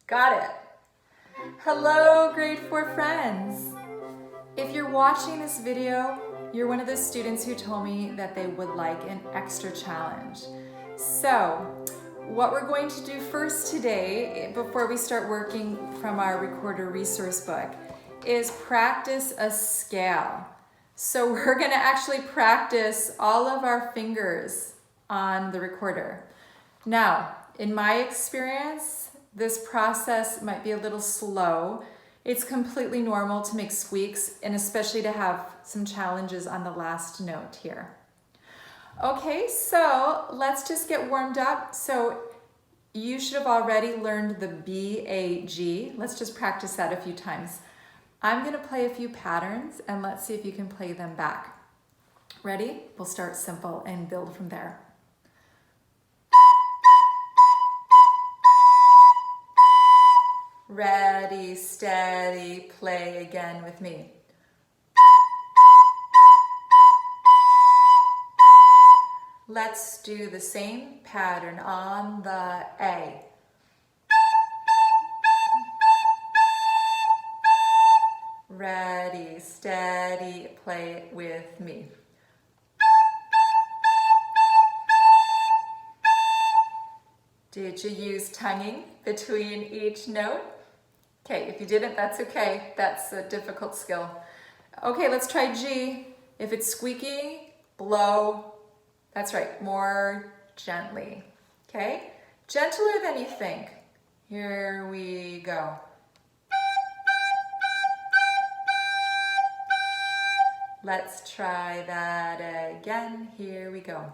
Got it. Hello, grade 4 friends. If you're watching this video, you're one of those students who told me that they would like an extra challenge. So, what we're going to do first today, before we start working from our recorder resource book, is practice a scale. So we're going to actually practice all of our fingers on the recorder. Now, in my experience, this process might be a little slow. It's completely normal to make squeaks and especially to have some challenges on the last note here. Okay, so let's just get warmed up. So you should have already learned the B, A, G. Let's just practice that a few times. I'm gonna play a few patterns and let's see if you can play them back. Ready? We'll start simple and build from there. Ready, steady, play again with me. Let's do the same pattern on the A. Ready, steady, play it with me. Did you use tonguing between each note? Okay, if you didn't, that's okay. That's a difficult skill. Okay, let's try G. If it's squeaky, blow. That's right, more gently. Okay, gentler than you think. Here we go. Let's try that again. Here we go.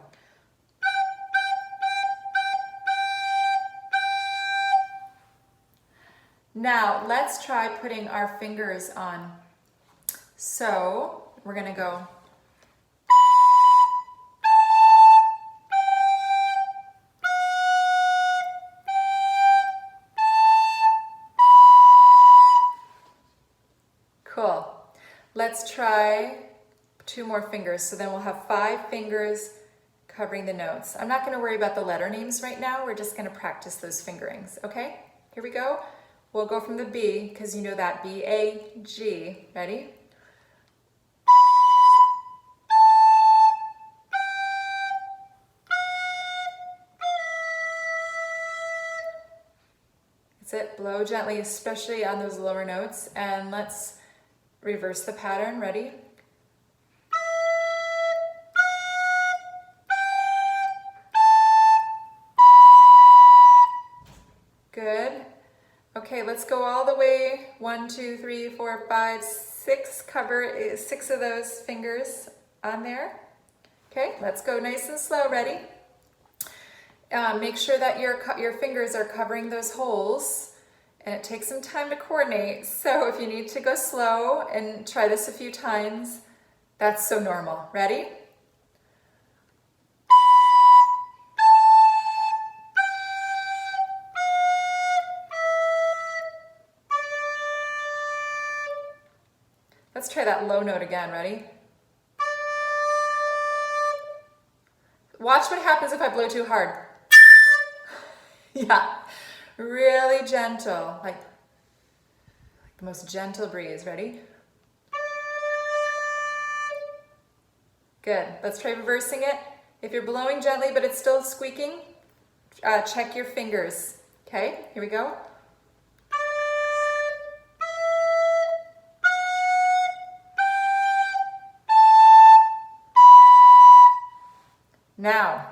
Now, let's try putting our fingers on. So, we're gonna go. Cool. Let's try 2 more fingers. So then we'll have 5 fingers covering the notes. I'm not gonna worry about the letter names right now. We're just gonna practice those fingerings, okay? Here we go. We'll go from the B, because you know that, B, A, G. Ready? That's it, blow gently, especially on those lower notes. And let's reverse the pattern, ready? Good. Okay, let's go all the way. 1, 2, 3, 4, 5, 6. Cover 6 of those fingers on there. Okay, let's go nice and slow. Ready? Make sure that your fingers are covering those holes, and it takes some time to coordinate. So if you need to go slow and try this a few times, that's so normal. Ready? Let's try that low note again, ready? Watch what happens if I blow too hard. Yeah, really gentle, like the most gentle breeze, ready? Good, let's try reversing it. If you're blowing gently but it's still squeaking, check your fingers. Okay, here we go. Now,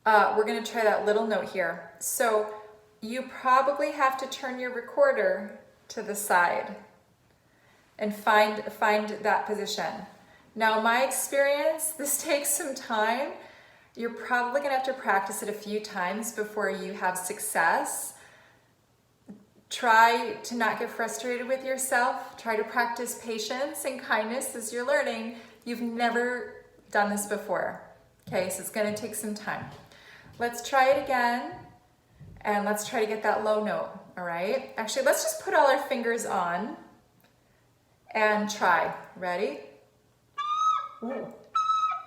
we're going to try that little note here. So you probably have to turn your recorder to the side and find that position. Now, my experience, this takes some time. You're probably going to have to practice it a few times before you have success. Try to not get frustrated with yourself. Try to practice patience and kindness as you're learning. You've never done this before, okay? So it's gonna take some time. Let's try it again, and let's try to get that low note, all right? Actually, let's just put all our fingers on and try. Ready? Ooh.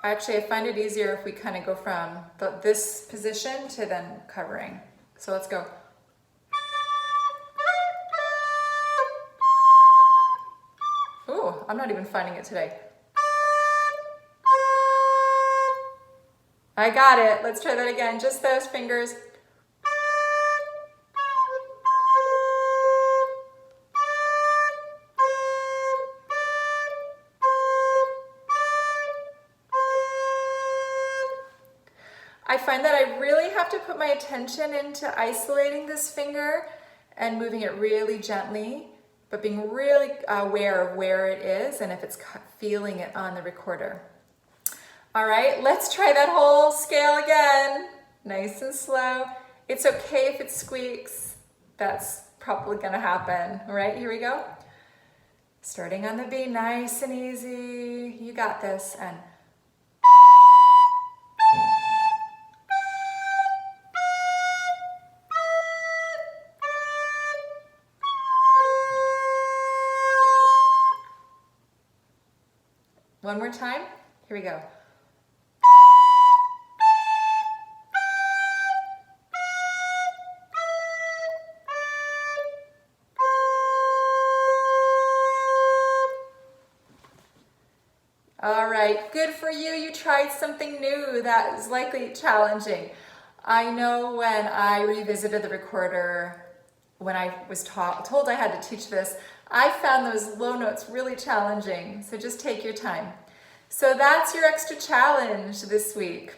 Actually, I find it easier if we kind of go from this position to then covering. So let's go. I'm not even finding it today. I got it. Let's try that again. Just those fingers. I find that I really have to put my attention into isolating this finger and moving it really gently, but being really aware of where it is and if it's feeling it on the recorder. All right, let's try that whole scale again. Nice and slow. It's okay if it squeaks. That's probably gonna happen. All right, here we go. Starting on the B, nice and easy. You got this. And one more time. Here we go. All right, good for you. You tried something new that is likely challenging. I know when I revisited the recorder, when I was told I had to teach this, I found those low notes really challenging. So just take your time. So that's your extra challenge this week.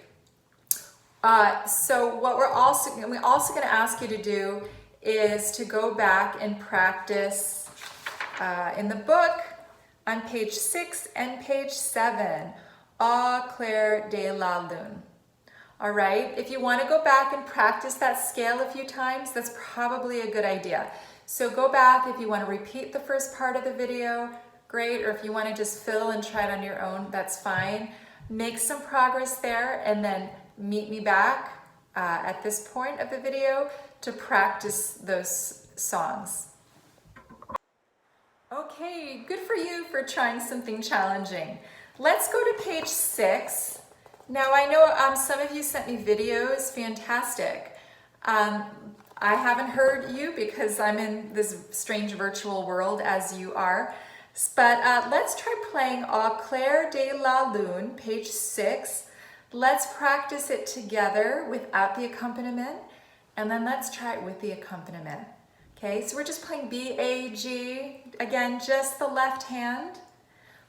So what we're also going to ask you to do is to go back and practice in the book on page 6 and page 7, Au clair de la lune. All right, if you want to go back and practice that scale a few times, that's probably a good idea. So go back if you want to repeat the first part of the video, great, or if you want to just fill and try it on your own, that's fine. Make some progress there and then meet me back at this point of the video to practice those songs. Okay, good for you for trying something challenging. Let's go to page 6. Now I know some of you sent me videos, fantastic. I haven't heard you because I'm in this strange virtual world as you are. But let's try playing Au clair de la lune, page 6. Let's practice it together without the accompaniment, and then let's try it with the accompaniment. Okay, so we're just playing B, A, G. Again, just the left hand,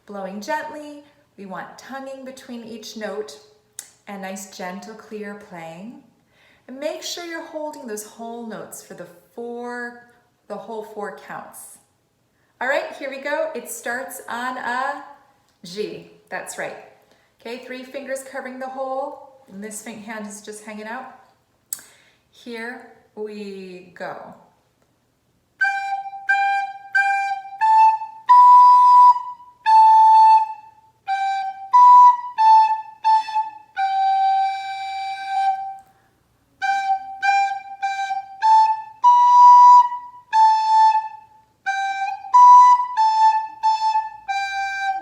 blowing gently. We want tonguing between each note and nice, gentle, clear playing. And make sure you're holding those whole notes for the whole 4 counts. All right, here we go. It starts on a G. That's right. Okay, 3 fingers covering the whole, and this hand is just hanging out. Here we go.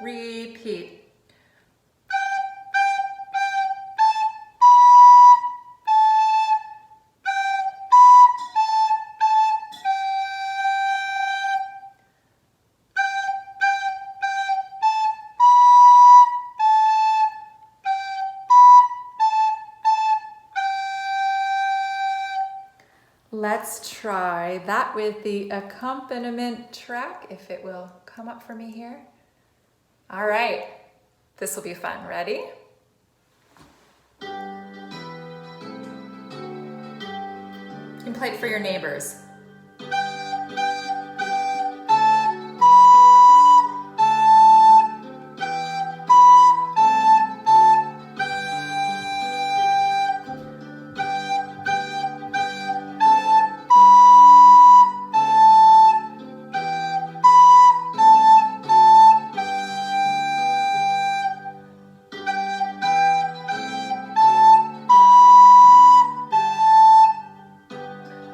Repeat. Let's try that with the accompaniment track, if it will come up for me here. All right, this will be fun. Ready? You can play it for your neighbors.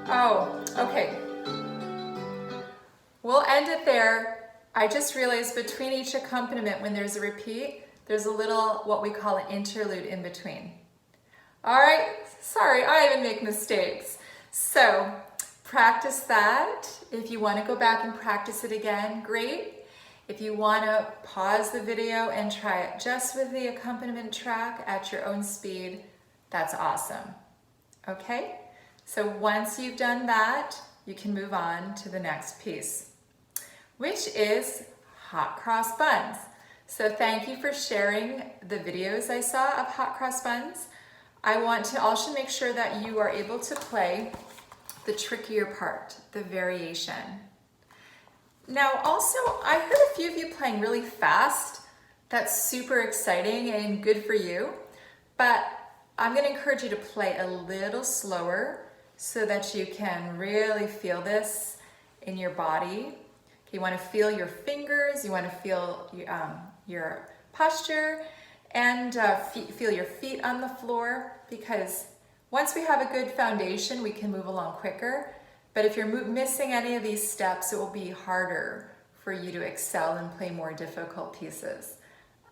Oh, okay. We'll end it there. I just realized between each accompaniment, when there's a repeat, there's a little, what we call an interlude in between. All right, sorry, I even make mistakes. So practice that. If you want to go back and practice it again, great. If you want to pause the video and try it just with the accompaniment track at your own speed, that's awesome. Okay? So once you've done that, you can move on to the next piece, which is hot cross buns. So thank you for sharing the videos I saw of hot cross buns. I want to also make sure that you are able to play the trickier part, the variation. Now also, I heard a few of you playing really fast. That's super exciting and good for you, but I'm going to encourage you to play a little slower so that you can really feel this in your body. You want to feel your fingers, you want to feel your posture, and feel your feet on the floor, because once we have a good foundation, we can move along quicker. But if you're missing any of these steps, it will be harder for you to excel and play more difficult pieces.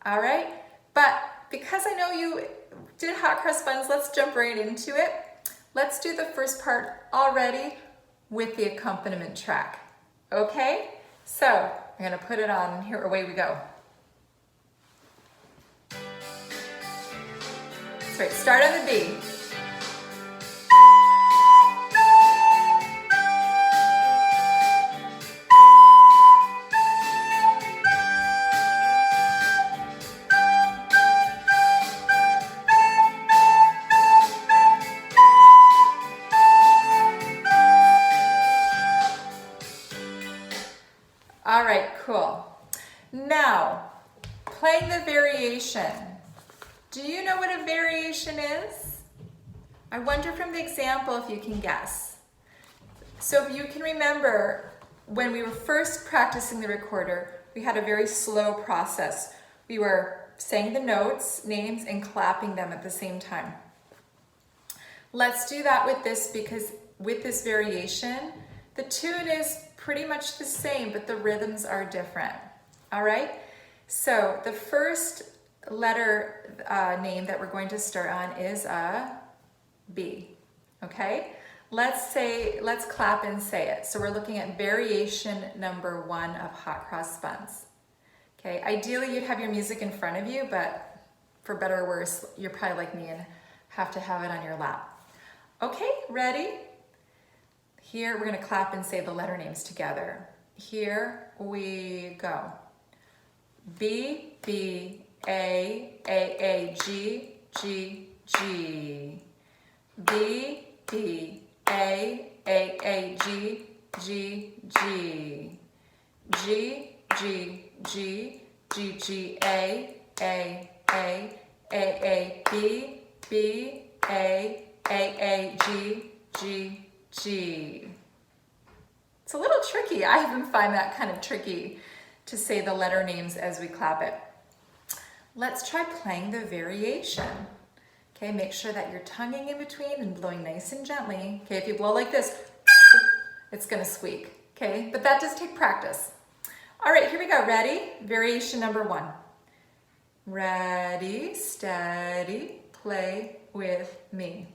All right? But because I know you did hot cross buns, let's jump right into it. Let's do the first part already with the accompaniment track. Okay? So I'm going to put it on here. Away we go. That's right. Start on the B. All right, cool. Now, playing the variation. Do you know what a variation is? I wonder from the example if you can guess. So if you can remember, when we were first practicing the recorder, we had a very slow process. We were saying the notes, names, and clapping them at the same time. Let's do that with this, because with this variation, the tune is pretty much the same, but the rhythms are different. All right? So the first letter name that we're going to start on is a B. Okay? Let's clap and say it. So we're looking at variation number 1 of hot cross buns. Okay? Ideally, you'd have your music in front of you, but for better or worse, you're probably like me and have to have it on your lap. Okay, ready? Here, we're going to clap and say the letter names together. Here we go. B, B, A, G, G, G. B, B, A, G, G, G. G, G, G, G, G, A, B, B, A, G, G, G. It's a little tricky. I even find that kind of tricky to say the letter names as we clap it. Let's try playing the variation. Okay, make sure that you're tonguing in between and blowing nice and gently. Okay, if you blow like this, it's gonna squeak. Okay, but that does take practice. All right, here we go. Ready? Variation number 1. Ready, steady, play with me.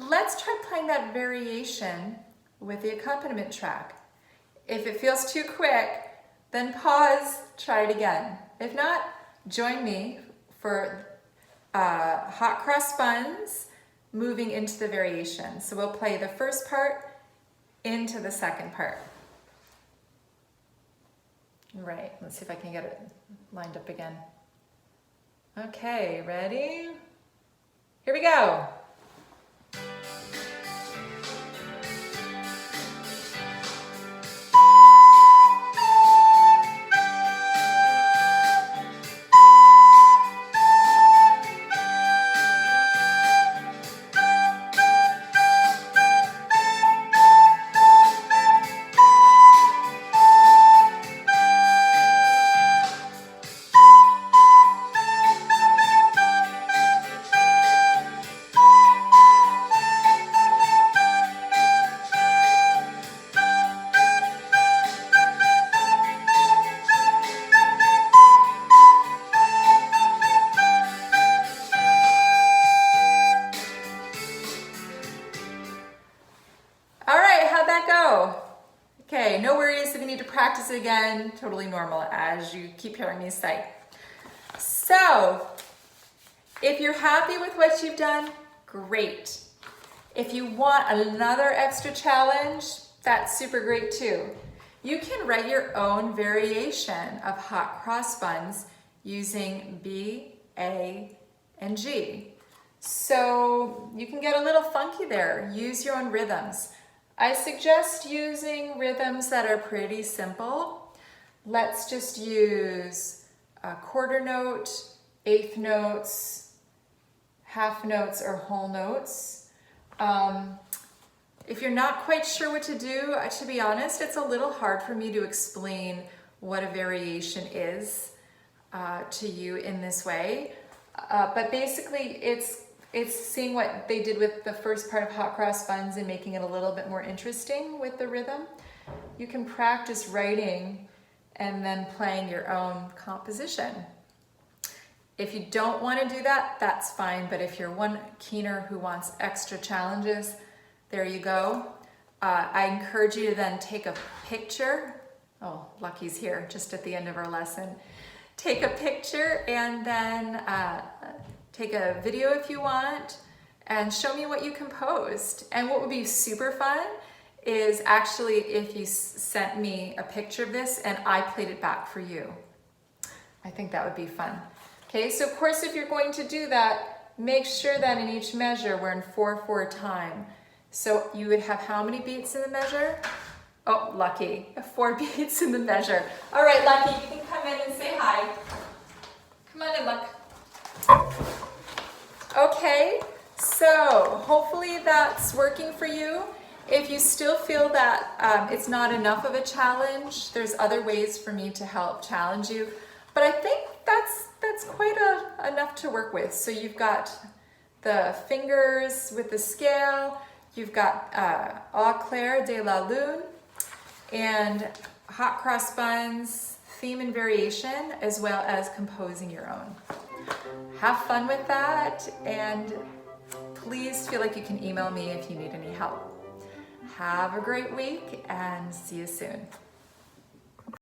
Let's try playing that variation with the accompaniment track. If it feels too quick, then pause, try it again. If not, join me for hot cross buns moving into the variation. So we'll play the first part into the second part. Right, let's see if I can get it lined up again. Okay, ready? Here we go. again, totally normal, as you keep hearing me say. So, if you're happy with what you've done, great. If you want another extra challenge, that's super great too. You can write your own variation of hot cross buns using B, A, and G. So you can get a little funky there. Use your own rhythms. I suggest using rhythms that are pretty simple. Let's just use a quarter note, eighth notes, half notes, or whole notes. If you're not quite sure what to do, to be honest, it's a little hard for me to explain what a variation is to you in this way. But basically, it's seeing what they did with the first part of hot cross buns and making it a little bit more interesting with the rhythm. You can practice writing and then playing your own composition. If you don't want to do that, that's fine. But if you're one keener who wants extra challenges, there you go. I encourage you to then take a picture. Oh, Lucky's here just at the end of our lesson. Take a picture and then take a video if you want and show me what you composed. And what would be super fun is actually if you sent me a picture of this and I played it back for you. I think that would be fun. Okay, so of course if you're going to do that, make sure that in each measure we're in 4/4 time. So you would have how many beats in the measure? Oh, Lucky, 4 beats in the measure. All right, Lucky, you can come in and say hi. Come on in, Luck. Okay, so hopefully that's working for you. If you still feel that it's not enough of a challenge, there's other ways for me to help challenge you. But I think that's quite enough to work with. So you've got the fingers with the scale, you've got Au Clair de la Lune, and hot cross buns, theme and variation, as well as composing your own. Have fun with that, and please feel like you can email me if you need any help. Have a great week, and see you soon.